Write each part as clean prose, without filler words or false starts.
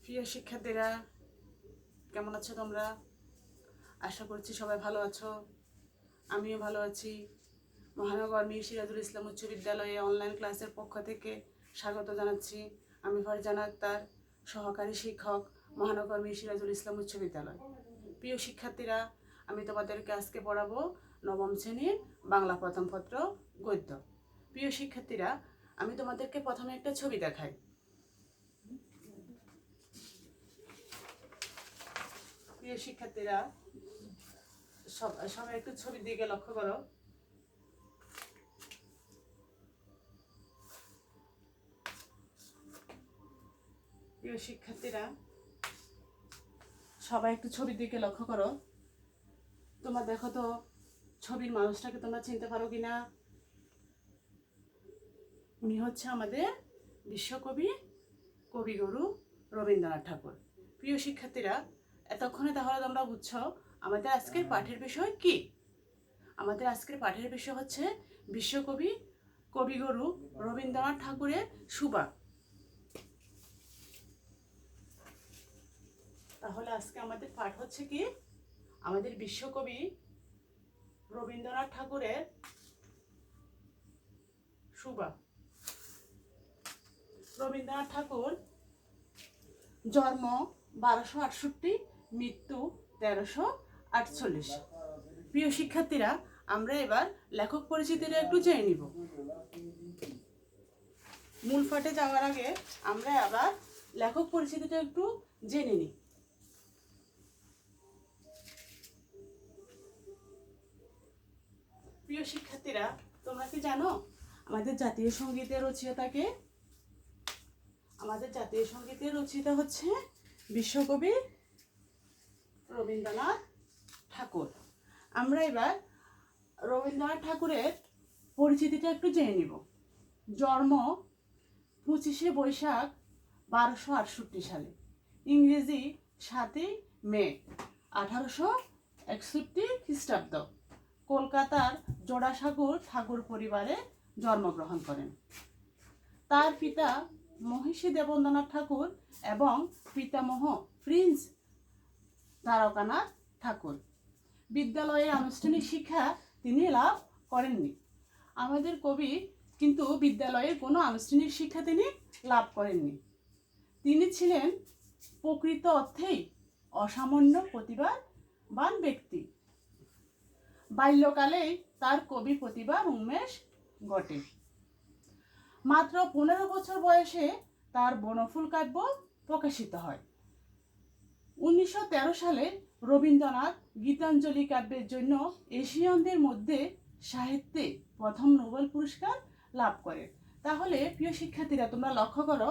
প্রিয় শিক্ষার্থীরা, কেমন আছো তোমরা? আশা করছি সবাই ভালো আছো। আমিও ভালো আছি। মহানগর মীর সিরাজুল ইসলাম উচ্চ বিদ্যালয়ে অনলাইন ক্লাসের পক্ষ থেকে স্বাগত জানাচ্ছি। আমি ফারজানা আক্তার, সহকারী শিক্ষক, মহানগর মীর সিরাজুল ইসলাম উচ্চ বিদ্যালয়। প্রিয় শিক্ষার্থীরা, আমি তোমাদেরকে আজকে পড়াবো নবম শ্রেণীর বাংলা প্রথম পত্র গদ্য। প্রিয় শিক্ষার্থীরা, আমি তোমাদেরকে প্রথমে একটা ছবি দেখাই। প্রিয় শিক্ষার্থীরা, সবাই একটু ছবির দিকে লক্ষ্য করো। প্রিয় শিক্ষার্থীরা, সবাই একটু ছবির দিকে লক্ষ্য করো। তোমরা দেখো তো ছবির মানুষটাকে তোমরা চিনতে পারো কিনা? উনি হচ্ছে আমাদের বিশ্বকবি কবিগুরু রবীন্দ্রনাথ ঠাকুর। প্রিয় শিক্ষার্থীরা, এতক্ষণে তাহলে তোমরা বুঝছো আমাদের আজকের পাঠের বিষয় কি। আমাদের আজকের পাঠের বিষয় হচ্ছে বিশ্বকবি কবিগুরু রবীন্দ্রনাথ ঠাকুরের সুবা। তাহলে আজকে আমাদের পাঠ হচ্ছে কি, আমাদের বিশ্বকবি রবীন্দ্রনাথ ঠাকুরের সুবা। রবীন্দ্রনাথ ঠাকুর জন্ম 1268, মৃত্যু 1348। প্রিয় শিক্ষার্থীরা, আমরা এবার লেখক পরিচিতিটা একটু জেনে নিব। মূল পাঠে যাওয়ার আগে আমরা আবার লেখক পরিচিতিটা একটু জেনে নিই। প্রিয় শিক্ষার্থীরা, তোমরা কি জানো আমাদের জাতীয় সঙ্গীতের রচয়িতাকে? আমাদের জাতীয় সঙ্গীতের রচয়িতা হচ্ছে বিশ্বকবি রবীন্দ্রনাথ ঠাকুর। আমরা এবার রবীন্দ্রনাথ ঠাকুরের পরিচিতিটা একটু জেনে নিব। জন্ম 25শে বৈশাখ 1268 সালে, ইংরেজি 7ই মে 1861 খ্রিস্টাব্দ, কলকাতার জোড়াসাঁকোর ঠাকুর পরিবারে জন্মগ্রহণ করেন। তার পিতা মহিষী দেবেন্দ্রনাথ ঠাকুর এবং পিতামহ প্রিন্স দ্বারকানাথ ঠাকুর। বিদ্যালয়ে আনুষ্ঠানিক শিক্ষা তিনি লাভ করেননি। আমাদের কবি কিন্তু বিদ্যালয়ের কোনো আনুষ্ঠানিক শিক্ষা তিনি লাভ করেননি। তিনি ছিলেন প্রকৃত অর্থেই অসামান্য প্রতিভাবান ব্যক্তি। বাল্যকালেই তার কবি প্রতিভার উন্মেষ ঘটে। মাত্র 15 বছর বয়সে তার বনফুল কাব্য প্রকাশিত হয়। 1913 সালে রবীন্দ্রনাথ গীতাঞ্জলি কাব্যের জন্য এশিয়ানদের মধ্যে সাহিত্যে প্রথম নোবেল পুরস্কার লাভ করেন। তাহলে প্রিয় শিক্ষার্থীরা, তোমরা লক্ষ্য করো,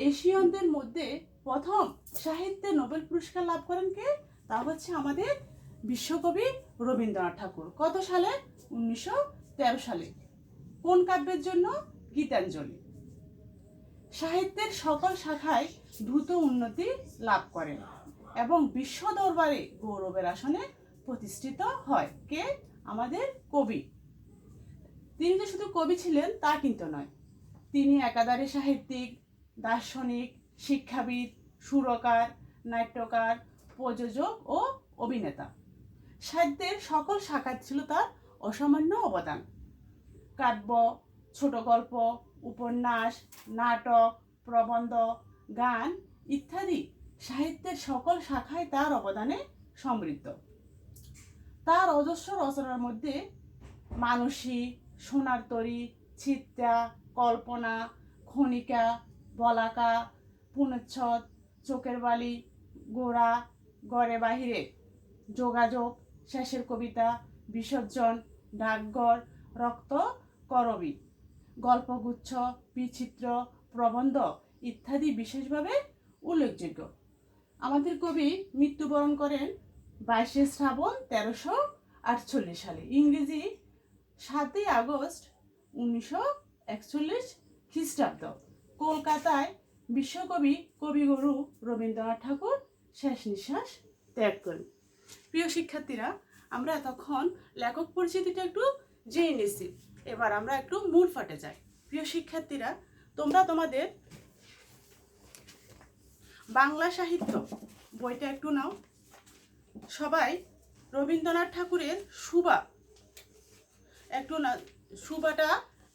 এশিয়ানদের মধ্যে প্রথম সাহিত্যে নোবেল পুরস্কার লাভ করেন কে? তা হচ্ছে আমাদের বিশ্বকবি রবীন্দ্রনাথ ঠাকুর। কত সালে? 1913 সালে। কোন কাব্যের জন্য? গীতাঞ্জলি। সাহিত্যের সকল শাখায় দ্রুত উন্নতি লাভ করেন এবং বিশ্ব দরবারে গৌরবের আসনে প্রতিষ্ঠিত হয়। কে? আমাদের কবি। তিনি যে শুধু কবি ছিলেন তা কিন্তু নয়, তিনি একাধারে সাহিত্যিক, দার্শনিক, শিক্ষাবিদ, সুরকার, নাট্যকার, প্রযোজক ও অভিনেতা। সাহিত্যের সকল শাখায় ছিল তার অসামান্য অবদান। কাব্য, ছোট গল্প, উপন্যাস, নাটক, প্রবন্ধ, গান ইত্যাদি সাহিত্যের সকল শাখায় তার অবদানে সমৃদ্ধ। তার অজস্র রচনার মধ্যে মানসী, সোনার তরী, চিত্রা, কল্পনা, খনিকা, বলাকা, পুনচ্ছদ, চোখের বালি, গোড়া, গড়ে বাহিরে, যোগাযোগ, শেষের কবিতা, বিসর্জন, ডাকঘর, রক্ত করবী, গল্পগুচ্ছ, বিচিত্র, প্রবন্ধ ইত্যাদি বিশেষভাবে উল্লেখযোগ্য। আমাদের কবি মৃত্যুবরণ করেন 22শে শ্রাবণ 1348 সালে, ইংরেজি 7ই আগস্ট 1941 খ্রিস্টাব্দ, কলকাতায় বিশ্বকবি কবিগুরু রবীন্দ্রনাথ ঠাকুর শেষ নিঃশ্বাস ত্যাগ করেন। প্রিয় শিক্ষার্থীরা, আমরা এতক্ষণ লেখক পরিচিতিটা একটু জেনে নিয়েছি। এবার আমরা একটু মূল পাঠে যাই। প্রিয় শিক্ষার্থীরা, তোমরা তোমাদের বাংলা সাহিত্য বইটা একটু নাও সবাই। রবীন্দ্রনাথ ঠাকুরের সুবা একটু না, সুবাটা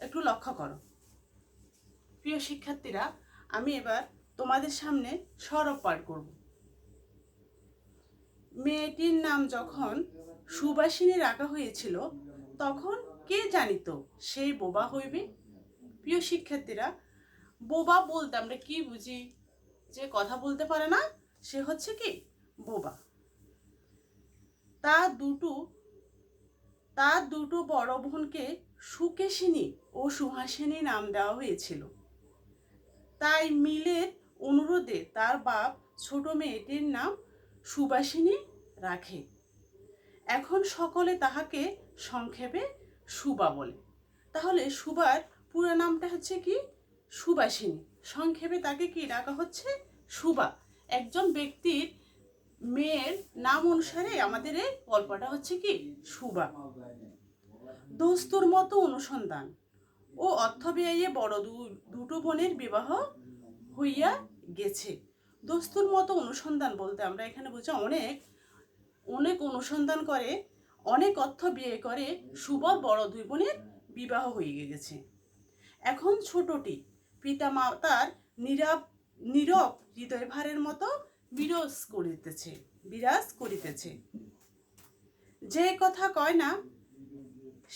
একটু লক্ষ্য করো। প্রিয় শিক্ষার্থীরা, আমি এবার তোমাদের সামনে সরব পাঠ করব। মেয়েটির নাম যখন সুবাসিনী রাখা হয়েছিল, তখন কে জানিত সেই বোবা হইবে? প্রিয় শিক্ষার্থীরা, বোবা বলতে আমরা কি বুঝি? যে কথা বলতে পারে না সে হচ্ছে কি বোবা। তার দুটো বড় বোনকে সুকেশিনী ও সুহাসিনী নাম দেওয়া হয়েছিল। তাই মিলের অনুরোধে তার বাপ ছোট মেয়েটির নাম সুবাসিনী রাখে। এখন সকলে তাহাকে সংক্ষেপে সুবা বলে। তাহলে সুবার পুরো নামটা হচ্ছে কি সুবাসিনী, সংক্ষেপে তাকে কি ডাকা হচ্ছে সুবা। একজন ব্যক্তির মেয়ের নাম অনুসারে আমাদের এই গল্পটা হচ্ছে কি সুবা। দস্তুর মতো অনুসন্ধান ও অর্থ ব্যয়ে বড় দুটো বোনের বিবাহ হইয়া গেছে। দস্তুর মতো অনুসন্ধান বলতে আমরা এখানে বুঝি অনেক অনুসন্ধান করে, অনেক অর্থ ব্যয় করে সুবর বড় দুই বোনের বিবাহ হয়ে গেছে। এখন ছোটটি পিতা মাতার নীরব হৃদয় ভারের মতো বিরাজ করিতেছে। যে কথা কয় না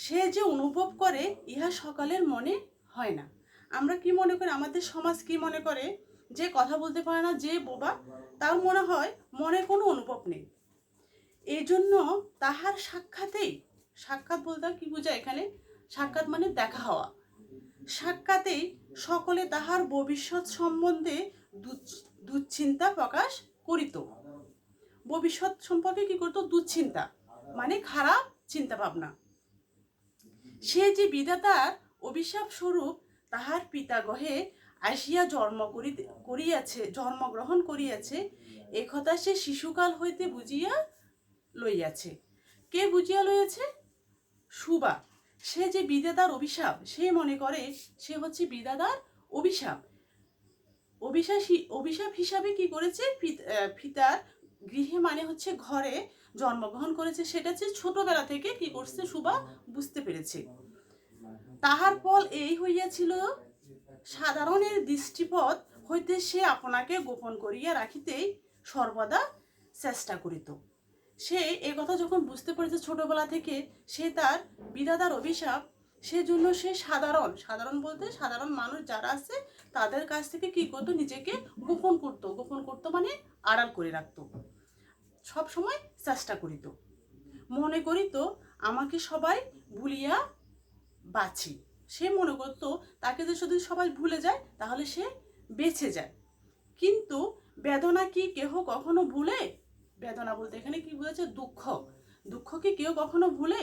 সে যে অনুভব করে ইহা সকালের মনে হয় না। আমরা কি মনে করি, আমাদের সমাজ কি মনে করে, যে কথা বলতে পারে না, যে বোবা, তার মনে হয় মনে কোনো অনুভব নেই। এই জন্য তাহার সাক্ষাৎ বলতে কি বোঝায় এখানে? সাক্ষাৎ মানে দেখা হওয়া। সাক্ষাতেই সকলে তাহার ভবিষ্যৎ সম্বন্ধে দুশ্চিন্তা প্রকাশ করিত। ভবিষ্যৎ সম্পর্কে কি করতো? দুশ্চিন্তা মানে খারাপ চিন্তা ভাবনা। সে যে বিধাতার অভিশাপ স্বরূপ তাহার পিতাগহে আসিয়া জন্মগ্রহণ করিয়াছে, এ কথা সে শিশুকাল হইতে বুঝিয়া লইয়াছে। কে বুঝিয়া লইয়াছে? সুবা। সে যে বিধাতার অভিশাপ, সে মনে করে সে হচ্ছে বিধাতার অভিশাপ। অভিশাপ হিসাবে কি করেছে? পিতার গৃহে মানে হচ্ছে ঘরে জন্মগ্রহণ করেছে, সেটা হচ্ছে ছোটবেলা থেকে কি করছে সুবা বুঝতে পেরেছে। তাহার ফল এই হইয়াছিল, সাধারণের দৃষ্টিপথ হইতে সে আপনাকে গোপন করিয়া রাখিতেই সর্বদা চেষ্টা করিত। সে এ কথা যখন বুঝতে পেরেছে ছোটবেলা থেকে, সে তার বিধাতার অভিশাপ, সেজন্য সে সাধারণ বলতে সাধারণ মানুষ যারা আছে তাদের কাছ থেকে কি করতো? নিজেকে গোপন করতো মানে আড়াল করে রাখতো। সব সময় চেষ্টা করিত, মনে করিত আমাকে সবাই ভুলিয়া বাঁচি। সে মনে করতো তাকে যদি সবাই ভুলে যায় তাহলে সে বেঁচে যায়। কিন্তু বেদনা কি কেহ কখনো ভুলে? বেদনা বলতে এখানে কি বুঝাচ্ছে? দুঃখ কি কেউ কখনো ভুলে?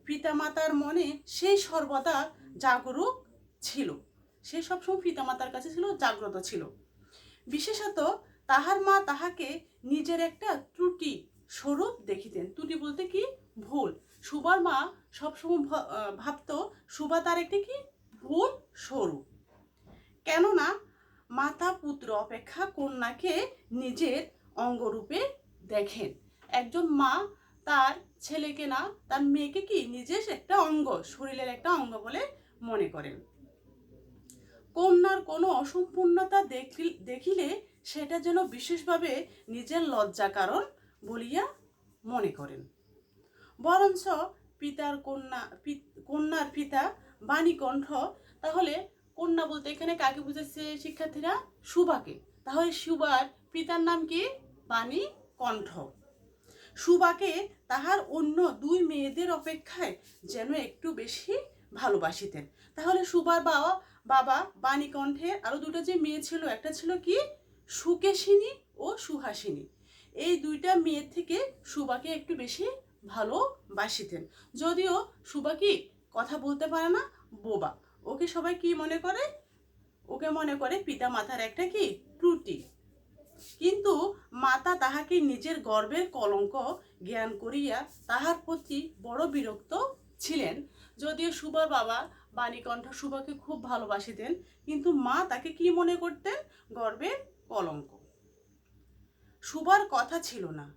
পিতামাতার মনে সেই সর্বদা জাগরুক ছিল। সে সবসময় পিতামাতার কাছে ছিল, জাগ্রত ছিল। বিশেষত তাহার মা তাহাকে নিজের একটা ত্রুটি স্বরূপ দেখিতেন। ত্রুটি বলতে কি? ভুল। সুবার মা সবসময় ভাবতো সুবা তার একটি কি ভুল স্বরূপ। কেননা মাতা পুত্র অপেক্ষা কন্যাকে নিজের অঙ্গরূপে দেখেন। একজন মা তার ছেলেকে না, তার মেয়েকে কি নিজের একটা অঙ্গ, শরীরের একটা অঙ্গ বলে মনে করেন। কন্যার কোনো অসম্পূর্ণতা দেখিলে সেটা যেন বিশেষভাবে নিজের লজ্জা কারণ বলিয়া মনে করেন। বরঞ্চ কন্যার পিতা বাণীকণ্ঠ। তাহলে কন্যা বলতে এখানে কাকে বুঝাচ্ছে শিক্ষার্থীরা? সুবাকে। তাহলে সুবার পিতার নাম কি? বাণীকণ্ঠ। সুবাকে তাহার অন্য দুই মেয়েদের অপেক্ষায় যেন একটু বেশি ভালোবাসিতেন। তাহলে সুবার বাবা বাণীকণ্ঠের আরো দুটো যে মেয়ে ছিল, একটা ছিল কি সুকেশিনী ও সুহাসিনী। এই দুইটা মেয়ের থেকে সুবাকে একটু বেশি ভালোবাসিতেন। যদিও সুবা কি কথা বলতে পারে না, বোবা। ওকে সবাই কি মনে করে? ওকে মনে করে পিতা মাতার একটা কি ত্রুটি। কিন্তু মাতা তাহাকে নিজের গর্বের কলঙ্ক জ্ঞান করিয়া তাহার প্রতি বড় বিরক্ত ছিলেন। যদিও সুবার বাবা বাণীকণ্ঠ সুবাকে খুব ভালোবাসিতেন, কিন্তু মা তাকে কি মনে করতেন? গর্বের কলঙ্ক। শুবার কথা ছিল না,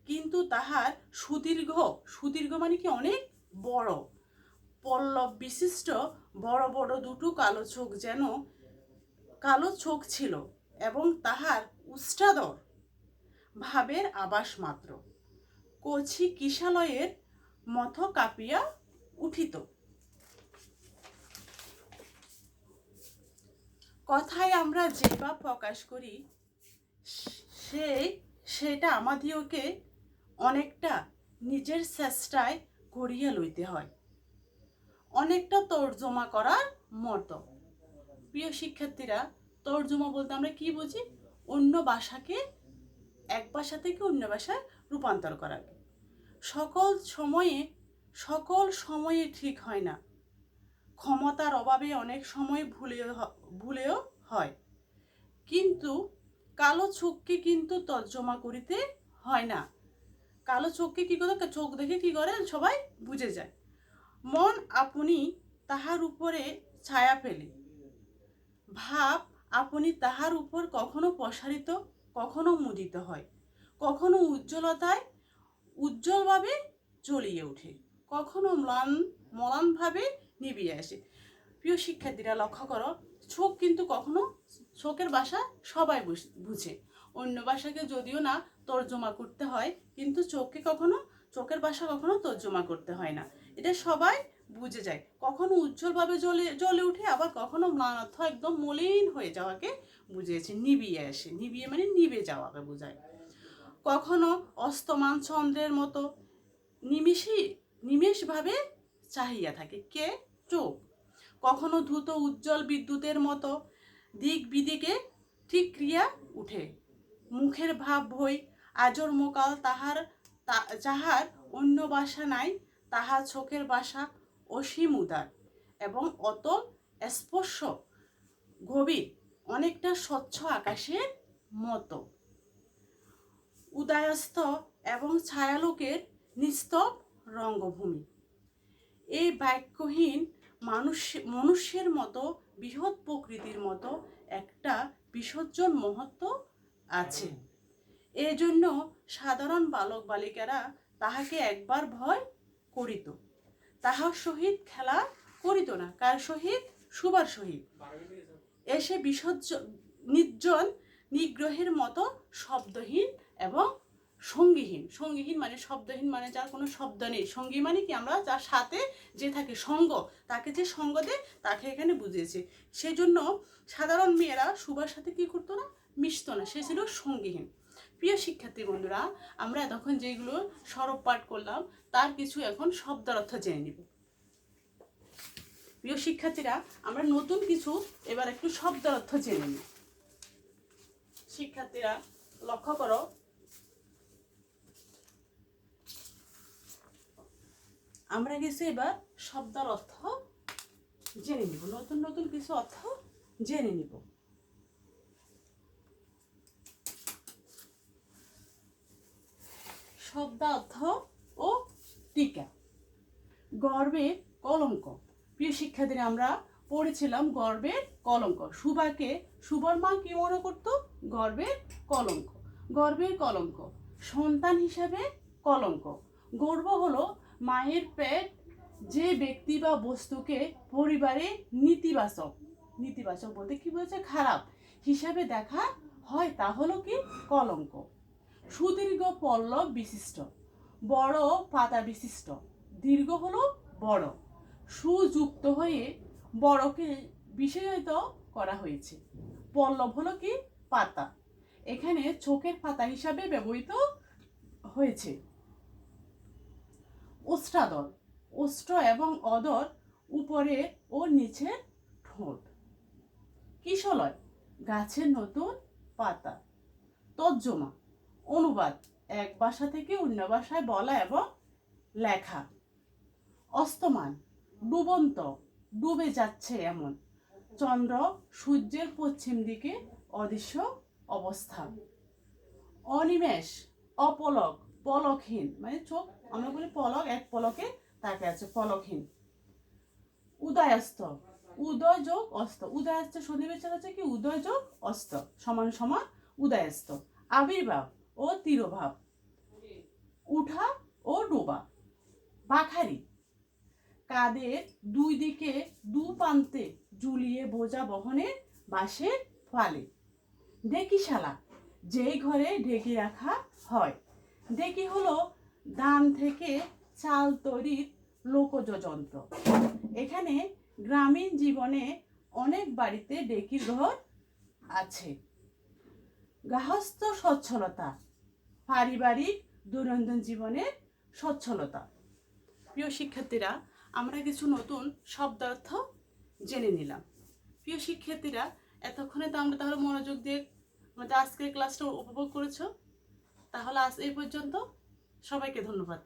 কিন্তু তাহার সুদীর্ঘ, সুদীর্ঘ মানে কি অনেক বড়, পল্লব বিশিষ্ট বড় বড় দুটো কালো চোখ, যেন কালো চোখ ছিল, এবং তাহার উষ্ট্রাদর ভাবের আভাস মাত্র কচি কিশালয়ের মতো কাঁপিয়া উঠিত। কথায় আমরা যে বা প্রকাশ করি সেটা আমাদিওকে অনেকটা নিজের চেষ্টায় করিয়া লইতে হয়, অনেকটা তর্জমা করার মতো। প্রিয় শিক্ষার্থীরা, তর্জমা বলতে আমরা কি বুঝি? অন্য ভাষাকে এক ভাষা থেকে অন্য ভাষায় রূপান্তর করা। সকল সময়ে ঠিক হয় না, ক্ষমতার অভাবে অনেক সময় ভুলেও হয়, কিন্তু কালো চোখকে কিন্তু তর্জমা করিতে হয় না। কালো চোখকে কি করে, চোখ দেখে কি করে সবাই বুঝে যায়। মন আপনি তাহার উপরে ছায়া ফেলে, ভাব আপনি তাহার উপর কখনো প্রসারিত, কখনো মুদিত হয়, কখনো উজ্জ্বলভাবে জ্বলিয়ে ওঠে, কখনো ম্লানভাবে নিভিয়ে আসে। প্রিয় শিক্ষার্থীরা, লক্ষ্য করো, চোখ কিন্তু কখনো, চোখের ভাষা সবাই বুঝে, অন্য ভাষাকে যদিও না তর্জমা করতে হয়, কিন্তু চোখের ভাষা কখনো তর্জমা করতে হয় না, এটা সবাই বুঝে যায়। কখনো উজ্জ্বলভাবে জ্বলে উঠে, আবার কখনো ম্লানত্ব একদম মলিন হয়ে যাওয়াকে বুঝিয়েছে, নিভিয়ে আসে, নিভিয়ে মানে নিভে যাওয়াকে বোঝায়। কখনো অস্তমান চন্দ্রের মতো নিমেষভাবে চাহিয়া থাকে, কে? চোখ। কখনো দ্রুত উজ্জ্বল বিদ্যুতের মতো দিক বিদিকে ঠিক ক্রিয়া উঠে। মুখের ভাব ভই আজর মোকাল যাহার অন্য ভাষা নাই, তাহার চোখের ভাষা অসীম উদার এবং অতল স্পর্শ গভীর, অনেকটা স্বচ্ছ আকাশের মতো। উদয়াস্ত এবং ছায়ালোকের নিস্তব রঙ্গভূমি। এই বাক্যহীন মনুষ্যের মতো বৃহৎ প্রকৃতির মতো একটা বিসর্জন মহত্ব আছে। এজন্য সাধারণ বালক বালিকারা তাহাকে একবার ভয় করিত, তাহার সহিত খেলা করিত না। কার সহিত? শুবার সহিত। এসে নির্জন নিগ্রহের মতো শব্দহীন এবং সঙ্গীহীন মানে শব্দহীন, মানে যার কোনো শব্দ নেই। সঙ্গী মানে কি? আমরা যার সাথে যে থাকে, সঙ্গ, তাকে যে সঙ্গ দেয় তাকে এখানে বুঝিয়েছে। সেই জন্য সাধারণ মেয়েরা শুবার সাথে কি করতো না? মিশতো না, সে ছিল সঙ্গীহীন। প্রিয় শিক্ষার্থী বন্ধুরা, আমরা এতক্ষণ যেগুলো সরব পাঠ করলাম তার কিছু এখন শব্দের অর্থ জেনে নিব। প্রিয় শিক্ষার্থীরা, আমরা নতুন কিছু এবার একটু শব্দের অর্থ জেনে নিই। শিক্ষার্থীরা লক্ষ্য করো, আমরা কিছু এবার শব্দের অর্থ জেনে নিব, নতুন নতুন কিছু অর্থ জেনে নিব। শব্দার্থ ও টিকা। গর্বের কলঙ্ক। প্রিয় শিক্ষার্থীরা, আমরা পড়েছিলাম গর্বের কলঙ্ক। শুভার মা কি মনে করতো? গর্বের কলঙ্ক। গর্বের কলঙ্ক, সন্তান হিসাবে কলঙ্ক। গর্ব হলো মায়ের পেট যে ব্যক্তি বা বস্তুকে পরিবারে নেতিবাচক বলতে কি বলছে? খারাপ হিসাবে দেখা হয়, তা হলো কি? কলঙ্ক। সুদীর্ঘ পল্লব বিশিষ্ট, বড় পাতা বিশিষ্ট। দীর্ঘ হলো বড়, সুযুক্ত হয়ে বড়কে বিষয়িত করা হয়েছে। পল্লব হলো কি? পাতা, এখানে চোখের পাতা হিসাবে ব্যবহৃত হয়েছে। ওষ্ঠাদর, ওষ্ঠ এবং অদর উপরে ও নিচের ঠোঁট। কিশলয়, গাছের নতুন পাতা। তর্জমা, অনুবাদ, এক ভাষা থেকে অন্য ভাষায় বলা এবং লেখা। অস্তমান, ডুবন্ত, ডুবে যাচ্ছে এমন। চন্দ্র সূর্যের পশ্চিম দিকে অদৃশ্য অবস্থা। অনিমেষ, অপলক, পলকহীন, মানে চোখ আমরা বলি পলক, এক পলকে তাকে আছে, পলকহীন। উদয়াস্ত, উদয় যোগ অস্ত। উদয়াস্ত সন্নিবেশ আছে কি? উদয় যোগ অস্ত সমান সমান উদয়াস্ত। আবির্ভাব, ও তিরোভাব, উঠা ও ডোবা। বাখারি, কাদের দুই দিকে দু প্রান্তে ঝুলিয়ে বোঝা বহনের বাঁশের ফালে। ডেকিশালা, যেই ঘরে ঢেকে রাখা হয়। ডেকি হলো ধান থেকে চাল তৈরির লোকজ যন্ত্র। এখানে গ্রামীণ জীবনে অনেক বাড়িতে ডেকির ঘর আছে। গার্হস্থ্য সচ্ছলতা, পারিবারিক দৈনন্দিন জীবনের সচ্ছলতা। প্রিয় শিক্ষার্থীরা, আমরা কিছু নতুন শব্দার্থ জেনে নিলাম। প্রিয় শিক্ষার্থীরা, এতক্ষণে তো আমরা তাহলে মনোযোগ দিয়ে আমাদের আজকের ক্লাসটা উপভোগ করেছো। তাহলে আজ এই পর্যন্ত, সবাইকে ধন্যবাদ।